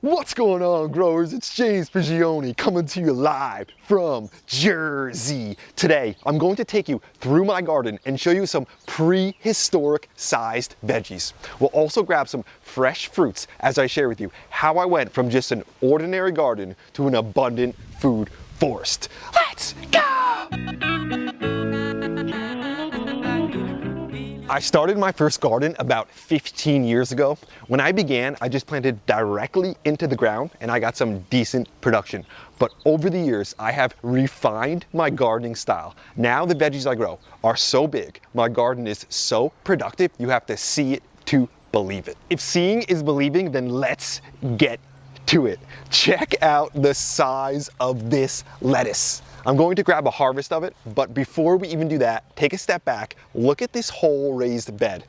What's going on, growers? It's James Prigioni coming to you live from Jersey. Today, I'm going to take you through my garden and show you some prehistoric sized veggies. We'll also grab some fresh fruits as I share with you how I went from just an ordinary garden to an abundant food forest. Let's go! I started my first garden about 15 years ago. When I began, I just planted directly into the ground and I got some decent production. But over the years, I have refined my gardening style. Now the veggies I grow are so big, my garden is so productive, you have to see it to believe it. If seeing is believing, then let's get to it. Check out the size of this lettuce. I'm going to grab a harvest of it, but before we even do that, take a step back, look at this whole raised bed.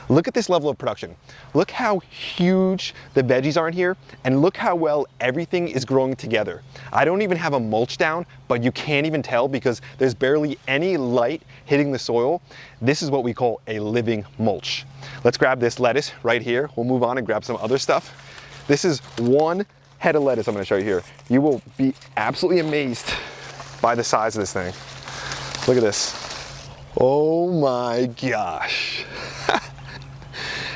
Look at this level of production. Look how huge the veggies are in here, and look how well everything is growing together. I don't even have a mulch down, but you can't even tell because there's barely any light hitting the soil. This is what we call a living mulch. Let's grab this lettuce right here. We'll move on and grab some other stuff. This is one head of lettuce I'm gonna show you here. You will be absolutely amazed by the size of this thing. Look at this. Oh my gosh.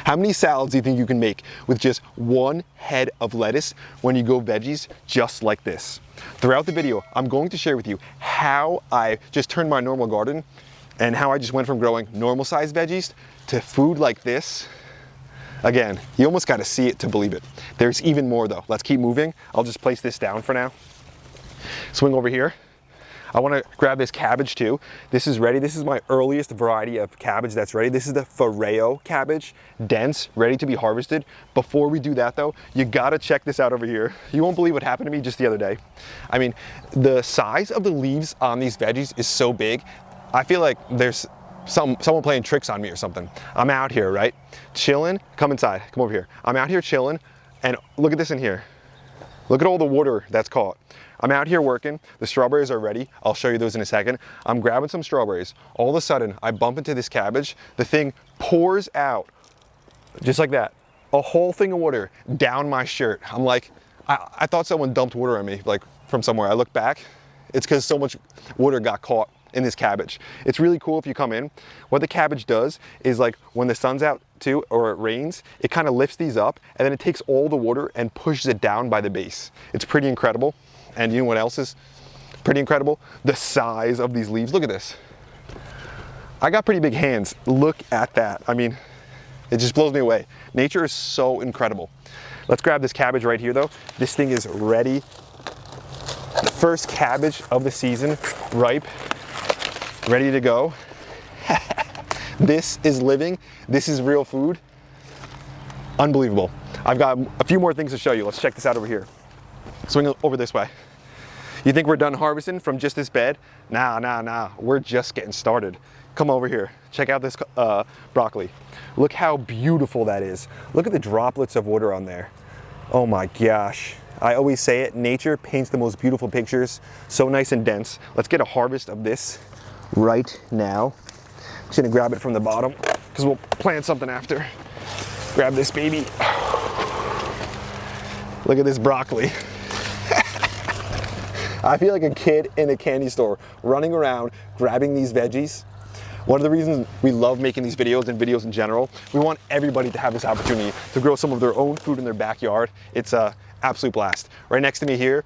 How many salads do you think you can make with just one head of lettuce when you go veggies just like this? Throughout the video, I'm going to share with you how I just turned my normal garden and how I just went from growing normal sized veggies to food like this. Again, you almost got to see it to believe it. There's even more though. Let's keep moving. I'll just place this down for now. Swing over here. I want to grab this cabbage too. This is ready. This is my earliest variety of cabbage that's ready. This is the Fareo cabbage, dense, ready to be harvested. Before we do that though, you gotta check this out over here. You won't believe what happened to me just the other day. I mean, the size of the leaves on these veggies is so big. I feel like there's someone playing tricks on me or something. I'm out here, right? Chilling, come inside, come over here. I'm out here chilling, and look at this in here. Look at all the water that's caught. I'm out here working, the strawberries are ready. I'll show you those in a second. I'm grabbing some strawberries. All of a sudden, I bump into this cabbage. The thing pours out, just like that, a whole thing of water down my shirt. I'm like, I thought someone dumped water on me, like from somewhere. I look back, it's because so much water got caught in this cabbage. It's really cool if you come in. What the cabbage does is, like, when the sun's out too, or it rains, it kind of lifts these up and then it takes all the water and pushes it down by the base. It's pretty incredible. And you know what else is pretty incredible? The size of these leaves. Look at this. I got pretty big hands. Look at that. I mean, it just blows me away. Nature is so incredible. Let's grab this cabbage right here though. This thing is ready. The first cabbage of the season, ripe, ready to go. This is living. This is real food. Unbelievable. I've got a few more things to show you. Let's check this out over here. Swing over this way. You think we're done harvesting from just this bed? Nah. We're just getting started. Come over here. Check out this broccoli. Look how beautiful that is. Look at the droplets of water on there. Oh my gosh. I always say it, nature paints the most beautiful pictures. So nice and dense. Let's get a harvest of this right now. I'm just gonna grab it from the bottom because we'll plant something after. Grab this baby. Look at this broccoli. I feel like a kid in a candy store running around grabbing these veggies. One of the reasons we love making these videos and videos in general, we want everybody to have this opportunity to grow some of their own food in their backyard. It's an absolute blast. Right next to me here,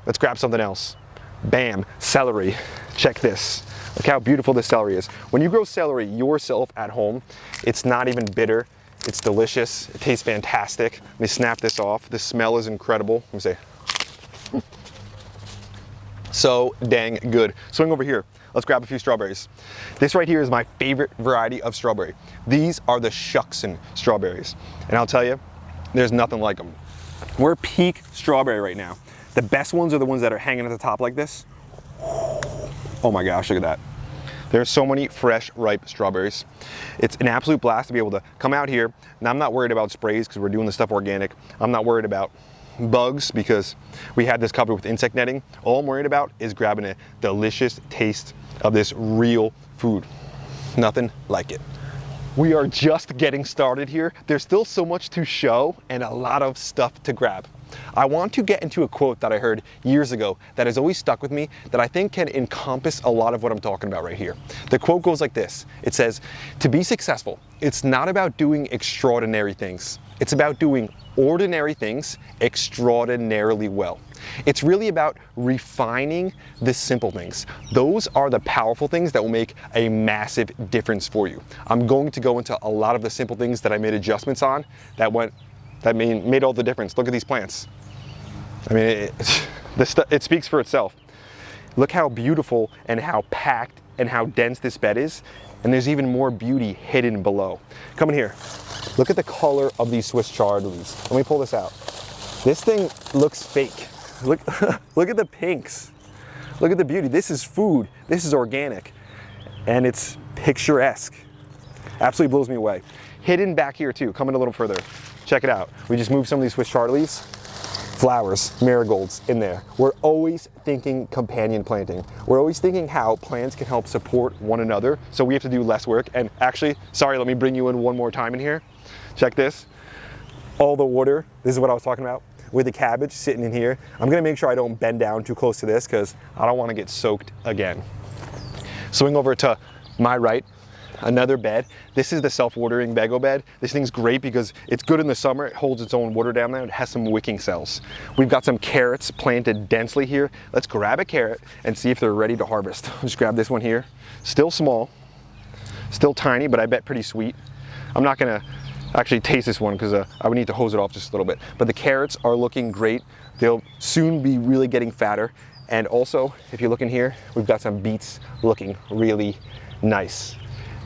let's grab something else. Bam, celery. Check this. Look how beautiful this celery is. When you grow celery yourself at home, it's not even bitter. It's delicious. It tastes fantastic. Let me snap this off. The smell is incredible. Let me see. So dang good. Swing over here. Let's grab a few strawberries. This right here is my favorite variety of strawberry. These are the Shuckson strawberries. And I'll tell you, there's nothing like them. We're peak strawberry right now. The best ones are the ones that are hanging at the top like this. Oh my gosh, look at that. There's so many fresh, ripe strawberries. It's an absolute blast to be able to come out here. Now, I'm not worried about sprays because we're doing the stuff organic. I'm not worried about bugs because we had this covered with insect netting. All I'm worried about is grabbing a delicious taste of this real food. Nothing like it. We are just getting started here. There's still so much to show and a lot of stuff to grab. I want to get into a quote that I heard years ago that has always stuck with me, that I think can encompass a lot of what I'm talking about right here. The quote goes like this. It says, "To be successful, it's not about doing extraordinary things. It's about doing ordinary things extraordinarily well." It's really about refining the simple things. Those are the powerful things that will make a massive difference for you. I'm going to go into a lot of the simple things that I made adjustments on that made all the difference. Look at these plants. I mean, it speaks for itself. Look how beautiful and how packed and how dense this bed is. And there's even more beauty hidden below. Come in here. Look at the color of these Swiss chard leaves. Let me pull this out. This thing looks fake. Look, look at the pinks. Look at the beauty. This is food. This is organic. And it's picturesque. Absolutely blows me away. Hidden back here too. Come in a little further. Check it out. We just moved some of these Swiss chard leaves. Flowers, marigolds in there. We're always thinking companion planting. We're always thinking how plants can help support one another, so we have to do less work. And actually, sorry, let me bring you in one more time in here. Check this. All the water, this is what I was talking about, with the cabbage sitting in here. I'm gonna make sure I don't bend down too close to this because I don't wanna get soaked again. Swing over to my right. Another bed. This is the self-watering Vego bed. This thing's great because it's good in the summer. It holds its own water down there. It has some wicking cells. We've got some carrots planted densely here. Let's grab a carrot and see if they're ready to harvest. Just grab this one here. Still small, still tiny, but I bet pretty sweet. I'm not gonna actually taste this one because I would need to hose it off just a little bit. But the carrots are looking great. They'll soon be really getting fatter. And also, if you look in here, we've got some beets looking really nice.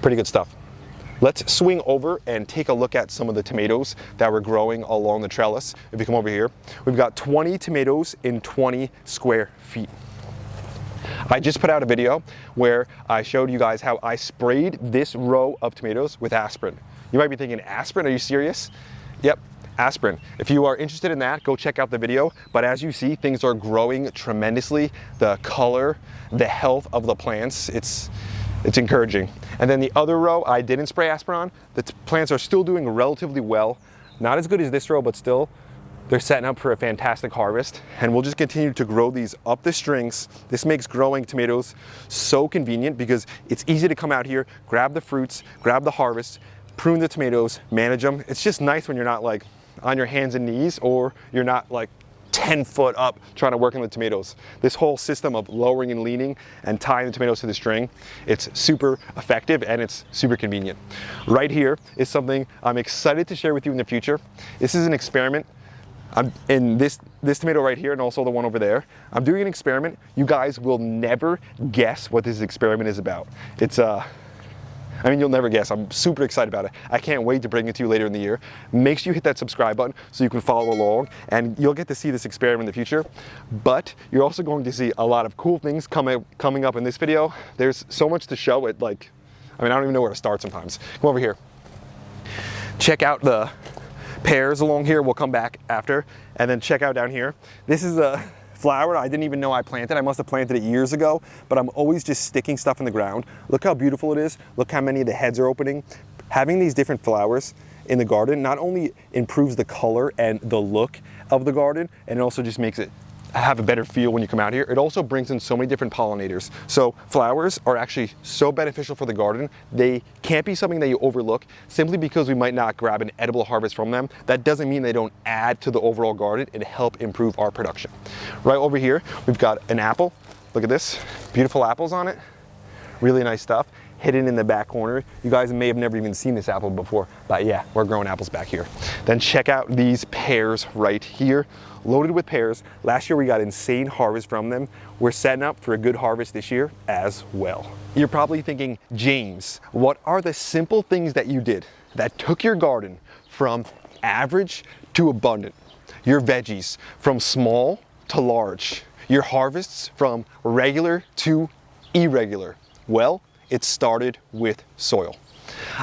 Pretty good stuff. Let's swing over and take a look at some of the tomatoes that we're growing along the trellis. If you come over here, we've got 20 tomatoes in 20 square feet. I just put out a video where I showed you guys how I sprayed this row of tomatoes with aspirin. You might be thinking, aspirin, are you serious? Yep, aspirin. If you are interested in that, go check out the video. But as you see, things are growing tremendously. The color, the health of the plants, it's encouraging. And then the other row, I didn't spray aspirin on. The plants are still doing relatively well. Not as good as this row, but still, they're setting up for a fantastic harvest. And we'll just continue to grow these up the strings. This makes growing tomatoes so convenient because it's easy to come out here, grab the fruits, grab the harvest, prune the tomatoes, manage them. It's just nice when you're not like on your hands and knees, or you're not like 10 foot up trying to work on the tomatoes. This whole system of lowering and leaning and tying the tomatoes to the string, it's super effective and it's super convenient. Right here is something I'm excited to share with you in the future. This is an experiment. I'm in this tomato right here and also the one over there. I'm doing an experiment. You guys will never guess what this experiment is about. I mean, you'll never guess. I'm super excited about it. I can't wait to bring it to you later in the year. Make sure you hit that subscribe button so you can follow along, and you'll get to see this experiment in the future. But you're also going to see a lot of cool things coming up in this video. There's so much to show it. I don't even know where to start sometimes. Come over here. Check out the pears along here. We'll come back after. And then check out down here. This is a flower I didn't even know I planted. I must have planted it years ago, but I'm always just sticking stuff in the ground. Look how beautiful it is. Look how many of the heads are opening. Having these different flowers in the garden not only improves the color and the look of the garden, and it also just makes it have a better feel when you come out here. It also brings in so many different pollinators. So flowers are actually so beneficial for the garden. They can't be something that you overlook simply because we might not grab an edible harvest from them. That doesn't mean they don't add to the overall garden and help improve our production. Right over here, we've got an apple. Look at this, beautiful apples on it. Really nice stuff. Hidden in the back corner. You guys may have never even seen this apple before, but yeah, we're growing apples back here. Then check out these pears right here, loaded with pears. Last year we got insane harvest from them. We're setting up for a good harvest this year as well. You're probably thinking, James, what are the simple things that you did that took your garden from average to abundant? Your veggies from small to large. Your harvests from regular to irregular. Well, it started with soil.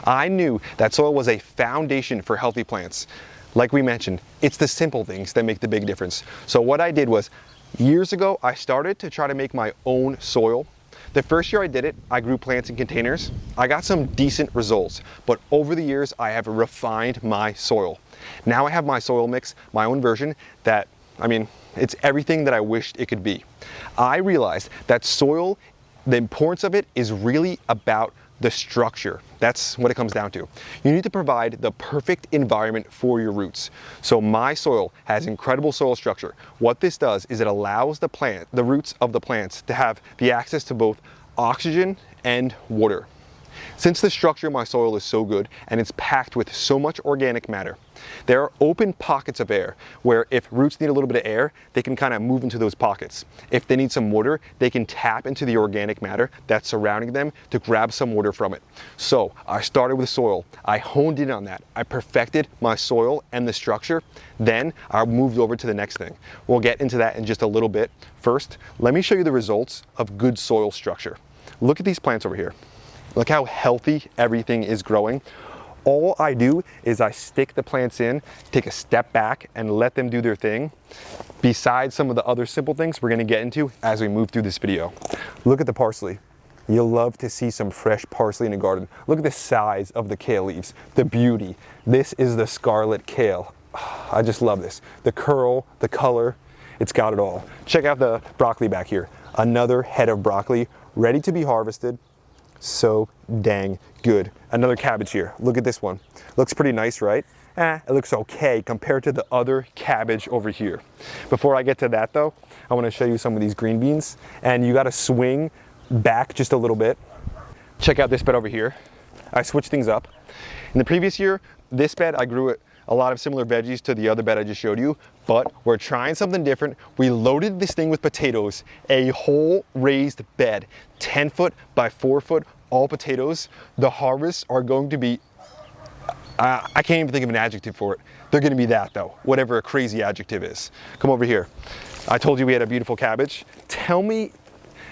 I knew that soil was a foundation for healthy plants. Like we mentioned, it's the simple things that make the big difference. So what I did was, years ago, I started to try to make my own soil. The first year I did it, I grew plants in containers. I got some decent results, but over the years I have refined my soil. Now I have my soil mix, my own version that, it's everything that I wished it could be. I realized that soil, the importance of it is really about the structure. That's what it comes down to. You need to provide the perfect environment for your roots. So my soil has incredible soil structure. What this does is it allows the roots of the plants to have the access to both oxygen and water. Since the structure of my soil is so good and it's packed with so much organic matter, there are open pockets of air where if roots need a little bit of air, they can kind of move into those pockets. If they need some water, they can tap into the organic matter that's surrounding them to grab some water from it. So I started with soil. I honed in on that. I perfected my soil and the structure. Then I moved over to the next thing. We'll get into that in just a little bit. First, let me show you the results of good soil structure. Look at these plants over here. Look how healthy everything is growing. All I do is I stick the plants in, take a step back and let them do their thing. Besides some of the other simple things we're gonna get into as we move through this video. Look at the parsley. You'll love to see some fresh parsley in the garden. Look at the size of the kale leaves, the beauty. This is the scarlet kale. I just love this. The curl, the color, it's got it all. Check out the broccoli back here. Another head of broccoli ready to be harvested. So dang good. Another cabbage here. Look at this one. Looks pretty nice, right? It looks okay compared to the other cabbage over here. Before I get to that though, I want to show you some of these green beans, and you got to swing back just a little bit. Check out this bed over here. I switched things up. In the previous year, this bed I grew a lot of similar veggies to the other bed I just showed you, but we're trying something different. We loaded this thing with potatoes, a whole raised bed, 10 foot by 4 foot, all potatoes. The harvests are going to be, I can't even think of an adjective for it. They're gonna be that though, whatever a crazy adjective is. Come over here. I told you we had a beautiful cabbage. Tell me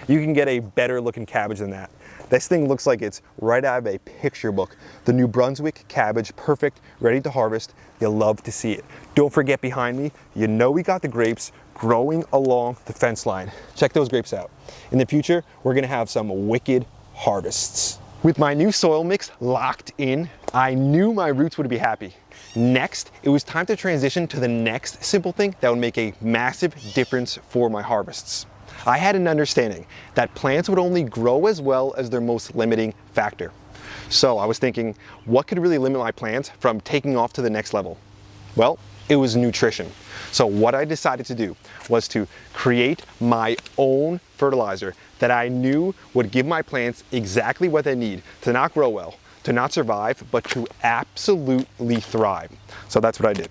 you can get a better looking cabbage than that. This thing looks like it's right out of a picture book. The New Brunswick cabbage, perfect, ready to harvest. You'll love to see it. Don't forget behind me, you know we got the grapes growing along the fence line. Check those grapes out. In the future, we're gonna have some wicked harvests. With my new soil mix locked in, I knew my roots would be happy. Next, it was time to transition to the next simple thing that would make a massive difference for my harvests. I had an understanding that plants would only grow as well as their most limiting factor. So I was thinking, what could really limit my plants from taking off to the next level? Well, it was nutrition. So what I decided to do was to create my own fertilizer that I knew would give my plants exactly what they need to not grow well, to not survive, but to absolutely thrive. So that's what I did.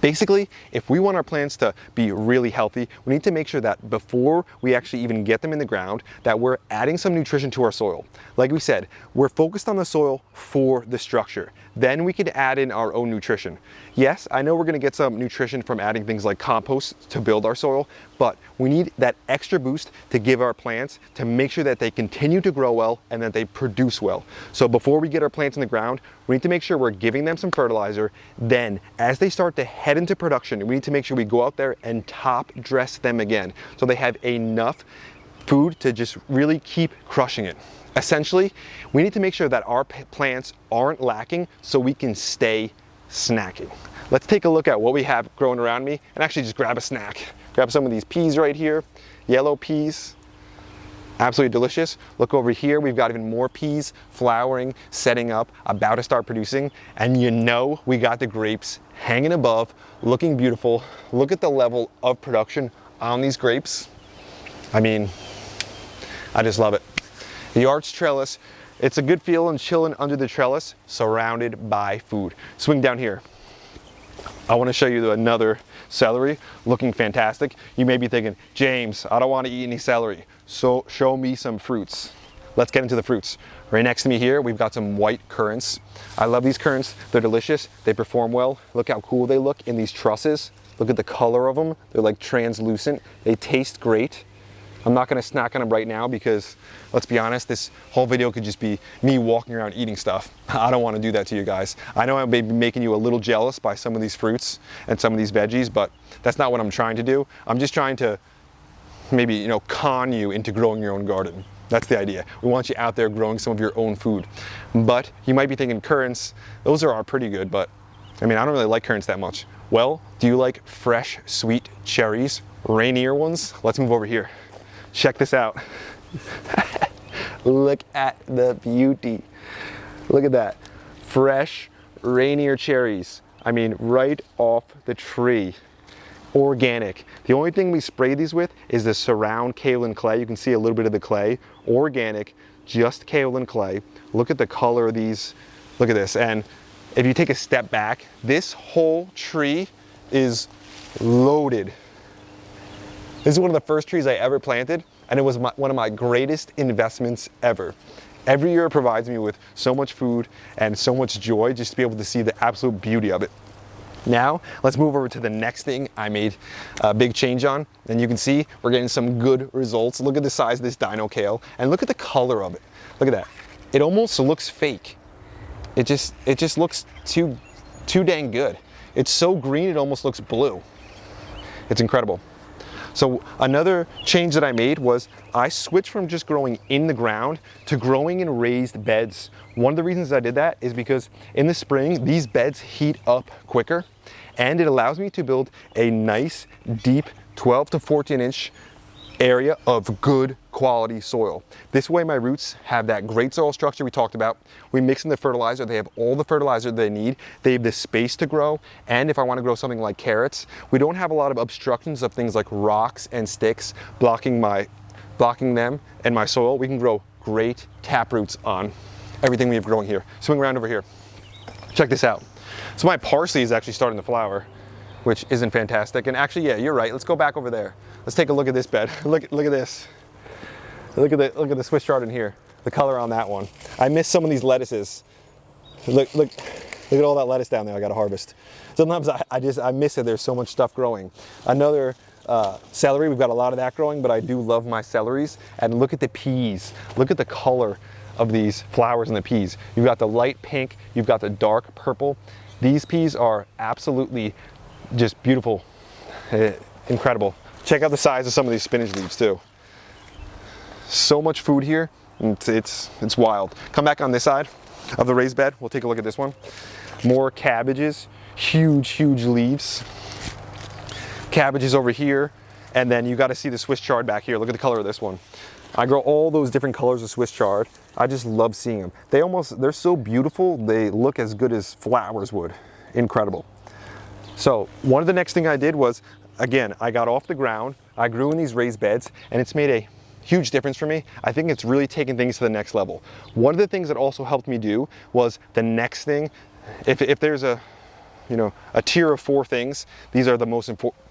Basically, if we want our plants to be really healthy, we need to make sure that before we actually even get them in the ground, that we're adding some nutrition to our soil. Like we said, we're focused on the soil for the structure. Then we could add in our own nutrition. Yes, I know we're gonna get some nutrition from adding things like compost to build our soil, but we need that extra boost to give our plants to make sure that they continue to grow well and that they produce well. So before we get our plants in the ground, we need to make sure we're giving them some fertilizer. Then as they start to head into production, we need to make sure we go out there and top dress them again so they have enough food to just really keep crushing it. Essentially, we need to make sure that our plants aren't lacking so we can stay snacking. Let's take a look at what we have growing around me and actually just grab a snack. Grab some of these peas right here, yellow peas, absolutely delicious. Look over here, we've got even more peas flowering, setting up, about to start producing. And you know we got the grapes hanging above, looking beautiful. Look at the level of production on these grapes. I mean, I just love it. The arch trellis, it's a good feeling chilling under the trellis, surrounded by food. Swing down here. I want to show you another celery, looking fantastic. You may be thinking, James, I don't want to eat any celery, so show me some fruits. Let's get into the fruits. Right next to me here, we've got some white currants. I love these currants. They're delicious. They perform well. Look how cool they look in these trusses. Look at the color of them. They're like translucent. They taste great. I'm not gonna snack on them right now because, let's be honest, this whole video could just be me walking around eating stuff. I don't wanna do that to you guys. I know I may be making you a little jealous by some of these fruits and some of these veggies, but that's not what I'm trying to do. I'm just trying to maybe, con you into growing your own garden. That's the idea. We want you out there growing some of your own food. But you might be thinking currants, those are pretty good, but I mean, I don't really like currants that much. Well, do you like fresh, sweet cherries, rainier ones? Let's move over here. Check this out. Look at the beauty. Look at that. Fresh, rainier cherries. I mean, right off the tree. Organic. The only thing we spray these with is the surround kaolin clay. You can see a little bit of the clay. Organic, just kaolin clay. Look at the color of these. Look at this. And if you take a step back, this whole tree is loaded. This is one of the first trees I ever planted, and it was one of my greatest investments ever. Every year it provides me with so much food and so much joy just to be able to see the absolute beauty of it. Now, let's move over to the next thing I made a big change on. And you can see we're getting some good results. Look at the size of this dino kale and look at the color of it. Look at that. It almost looks fake. It just looks too dang good. It's so green, it almost looks blue. It's incredible. So another change that I made was I switched from just growing in the ground to growing in raised beds. One of the reasons I did that is because in the spring, these beds heat up quicker and it allows me to build a nice, deep 12 to 14 inch area of good quality soil. This way my roots have that great soil structure we talked about. We mix in the fertilizer, they have all the fertilizer they need, they have the space to grow, and if I want to grow something like carrots, we don't have a lot of obstructions of things like rocks and sticks blocking them and my soil. We can grow great tap roots on everything we have growing here. Swing around over here. Check this out. So my parsley is actually starting to flower, which isn't fantastic. And actually, yeah, you're right. Let's go back over there. Let's take a look at this bed. Look at this. Look at the Swiss chard in here. The color on that one. I missed some of these lettuces. Look at all that lettuce down there I got to harvest. Sometimes I miss it. There's so much stuff growing. Another celery, we've got a lot of that growing, but I do love my celeries. And look at the peas. Look at the color of these flowers in the peas. You've got the light pink, you've got the dark purple. These peas are absolutely just beautiful, incredible. Check out the size of some of these spinach leaves too. So much food here, it's wild. Come back on this side of the raised bed, we'll take a look at this one. More cabbages, huge leaves. Cabbages over here, and then you got to see the Swiss chard back here. Look at the color of this one. I grow all those different colors of Swiss chard. I just love seeing them. They're so beautiful, they look as good as flowers would. Incredible. So one of the next thing I did was, again, I got off the ground, I grew in these raised beds, and it's made a huge difference for me. I think it's really taken things to the next level. One of the things that also helped me do was the next thing, if there's a tier of 4 things, these are the most important.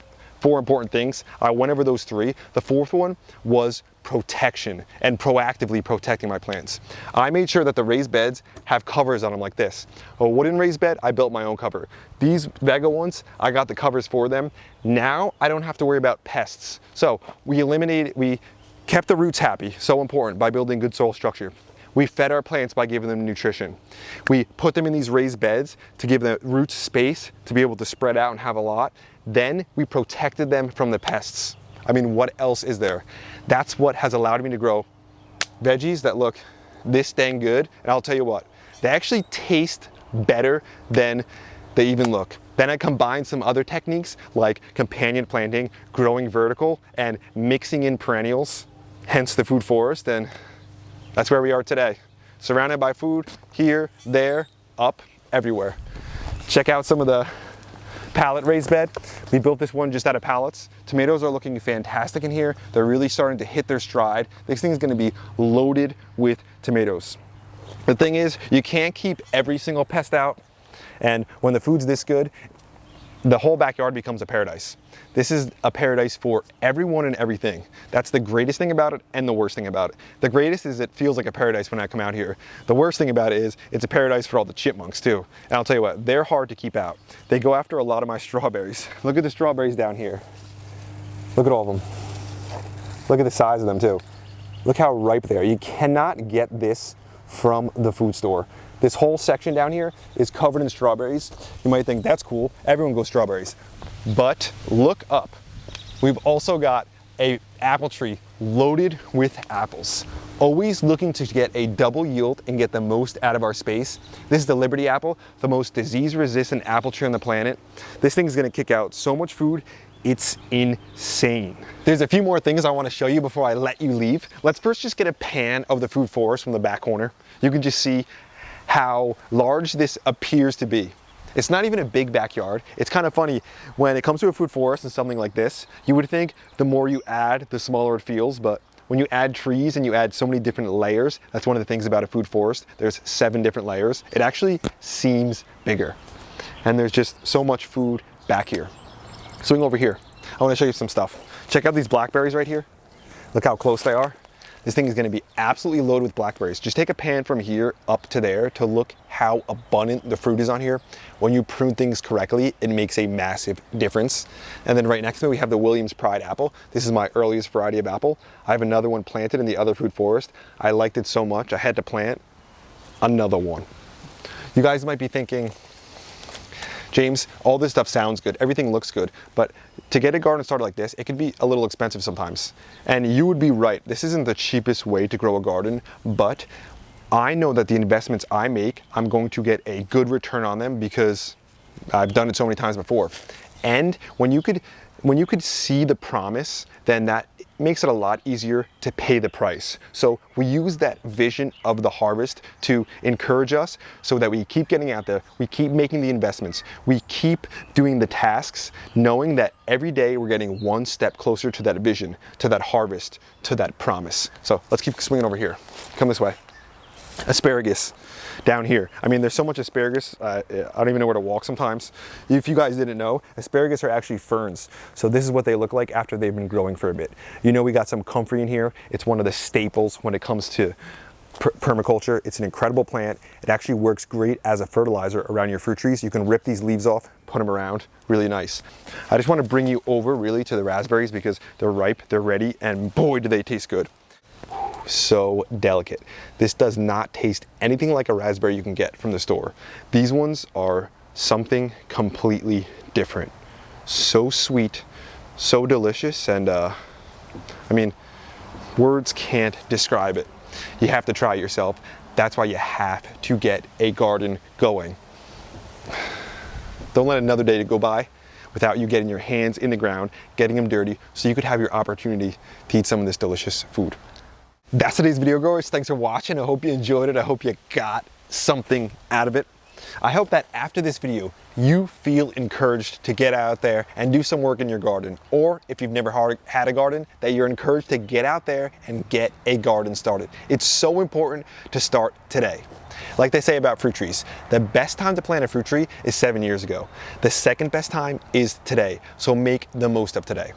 4 important things. I went over those 3. The 4th one was protection and proactively protecting my plants. I made sure that the raised beds have covers on them like this. A wooden raised bed, I built my own cover. These Vega ones, I got the covers for them. Now I don't have to worry about pests. So we kept the roots happy, so important, by building good soil structure. We fed our plants by giving them nutrition. We put them in these raised beds to give the roots space to be able to spread out and have a lot. Then we protected them from the pests. I mean, what else is there? That's what has allowed me to grow veggies that look this dang good. And I'll tell you what, they actually taste better than they even look. Then I combined some other techniques like companion planting, growing vertical, and mixing in perennials, hence the food forest, and that's where we are today. Surrounded by food, here, there, up, everywhere. Check out some of the pallet raised bed. We built this one just out of pallets. Tomatoes are looking fantastic in here. They're really starting to hit their stride. This thing is gonna be loaded with tomatoes. The thing is, you can't keep every single pest out. And when the food's this good, the whole backyard becomes a paradise. This is a paradise for everyone and everything. That's the greatest thing about it and the worst thing about it. The greatest is it feels like a paradise when I come out here. The worst thing about it is it's a paradise for all the chipmunks too. And I'll tell you what, they're hard to keep out. They go after a lot of my strawberries. Look at the strawberries down here. Look at all of them. Look at the size of them too. Look how ripe they are. You cannot get this from the food store. This whole section down here is covered in strawberries. You might think that's cool, everyone goes strawberries. But look up. We've also got an apple tree loaded with apples. Always looking to get a double yield and get the most out of our space. This is the Liberty apple, the most disease-resistant apple tree on the planet. This thing is gonna kick out so much food, it's insane. There's a few more things I wanna show you before I let you leave. Let's first just get a pan of the food forest from the back corner. You can just see how large this appears to be. It's not even a big backyard. It's kind of funny, when it comes to a food forest and something like this, you would think the more you add, the smaller it feels, but when you add trees and you add so many different layers, that's one of the things about a food forest. There's 7 different layers. It actually seems bigger. And there's just so much food back here. Swing over here. I want to show you some stuff. Check out these blackberries right here. Look how close they are. This thing is going to be absolutely loaded with blackberries. Just take a pan from here up to there to look how abundant the fruit is on here. When you prune things correctly, it makes a massive difference. And then right next to it, we have the Williams Pride apple. This is my earliest variety of apple. I have another one planted in the other food forest. I liked it so much, I had to plant another one. You guys might be thinking, James, all this stuff sounds good, everything looks good, but to get a garden started like this, it can be a little expensive sometimes. And you would be right, this isn't the cheapest way to grow a garden, but I know that the investments I make, I'm going to get a good return on them because I've done it so many times before. And when you could see the promise, then that makes it a lot easier to pay the price. So we use that vision of the harvest to encourage us so that we keep getting out there, we keep making the investments, we keep doing the tasks, knowing that every day we're getting one step closer to that vision, to that harvest, to that promise. So let's keep swinging over here. Come this way. Asparagus down here. I mean, there's so much asparagus, I don't even know where to walk sometimes. If you guys didn't know, asparagus are actually ferns. So this is what they look like after they've been growing for a bit. You know, we got some comfrey in here. It's one of the staples when it comes to permaculture. It's an incredible plant. It actually works great as a fertilizer around your fruit trees. You can rip these leaves off, put them around, really nice. I just want to bring you over really to the raspberries because they're ripe, they're ready, and boy, do they taste good. So delicate. This does not taste anything like a raspberry you can get from the store. These ones are something completely different. So sweet, so delicious, and I mean, words can't describe it. You have to try it yourself. That's why you have to get a garden going. Don't let another day go by without you getting your hands in the ground, getting them dirty, so you could have your opportunity to eat some of this delicious food. That's today's video, growers. Thanks for watching. I hope you enjoyed it. I hope you got something out of it. I hope that after this video, you feel encouraged to get out there and do some work in your garden. Or if you've never had a garden, that you're encouraged to get out there and get a garden started. It's so important to start today. Like they say about fruit trees, the best time to plant a fruit tree is 7 years ago. The second best time is today, so make the most of today.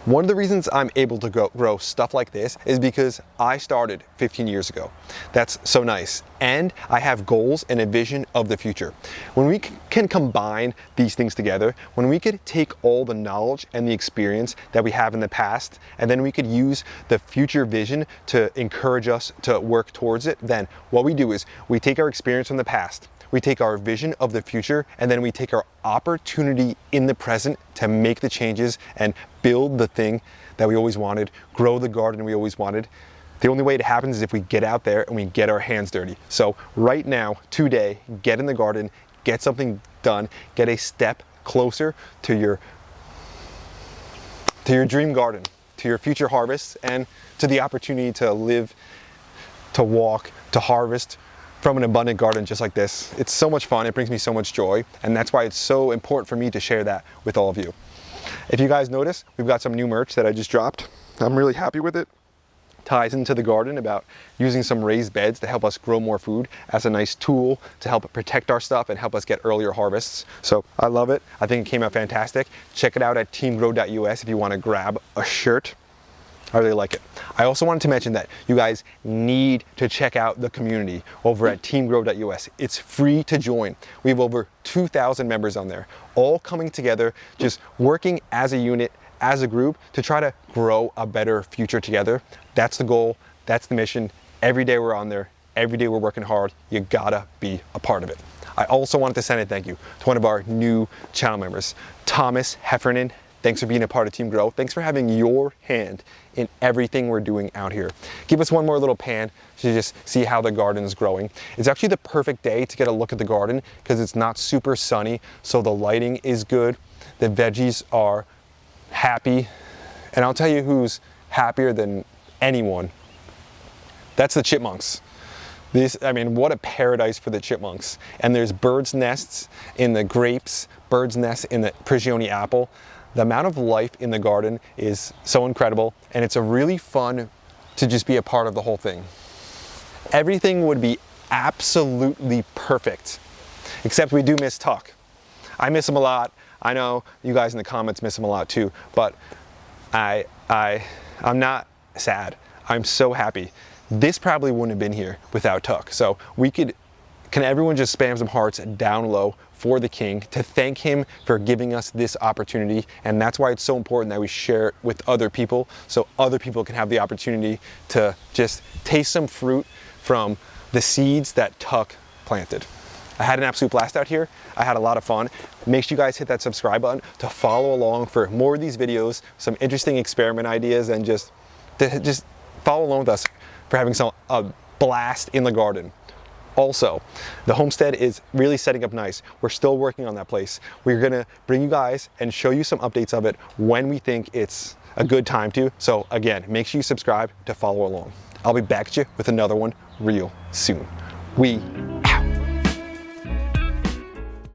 One of the reasons I'm able to grow stuff like this is because I started 15 years ago. That's so nice. And I have goals and a vision of the future. When we can combine these things together, when we could take all the knowledge and the experience that we have in the past, and then we could use the future vision to encourage us to work towards it, then what we do is we take our experience from the past, we take our vision of the future, and then we take our opportunity in the present to make the changes and build the thing that we always wanted, grow the garden we always wanted. The only way it happens is if we get out there and we get our hands dirty. So right now, today, get in the garden, get something done, get a step closer to your dream garden, to your future harvest, and to the opportunity to live, to walk, to harvest from an abundant garden just like this. It's so much fun, it brings me so much joy, and that's why it's so important for me to share that with all of you. If you guys notice, we've got some new merch that I just dropped. I'm really happy with it. Ties into the garden about using some raised beds to help us grow more food as a nice tool to help protect our stuff and help us get earlier harvests. So I love it. I think it came out fantastic. Check it out at teamgrow.us if you want to grab a shirt. I really like it. I also wanted to mention that you guys need to check out the community over at teamgrow.us. It's free to join. We have over 2,000 members on there, all coming together, just working as a unit, as a group, to try to grow a better future together. That's the goal. That's the mission. Every day we're on there. Every day we're working hard. You gotta be a part of it. I also wanted to send a thank you to one of our new channel members, Thomas Heffernan. Thanks for being a part of Team Grow. Thanks for having your hand in everything we're doing out here. Give us one more little pan to just see how the garden is growing. It's actually the perfect day to get a look at the garden because it's not super sunny, so the lighting is good. The veggies are happy, and I'll tell you who's happier than anyone. That's the chipmunks. I mean, what a paradise for the chipmunks. And there's birds' nests in the grapes, birds' nests in the Prigioni apple. The amount of life in the garden is so incredible, and it's a really fun to just be a part of the whole thing. Everything would be absolutely perfect, except we do miss Tuck. I miss him a lot. I know you guys in the comments miss him a lot too, but I'm not sad. I'm so happy. This probably wouldn't have been here without Tuck. So can everyone just spam some hearts down low for the king to thank him for giving us this opportunity. And that's why it's so important that we share it with other people so other people can have the opportunity to just taste some fruit from the seeds that Tuck planted. I had an absolute blast out here. I had a lot of fun. Make sure you guys hit that subscribe button to follow along for more of these videos, some interesting experiment ideas, and just follow along with us for having a blast in the garden. Also, the homestead is really setting up nice. We're still working on that place. We're gonna bring you guys and show you some updates of it when we think it's a good time to. So again, make sure you subscribe to follow along. I'll be back at you with another one real soon. We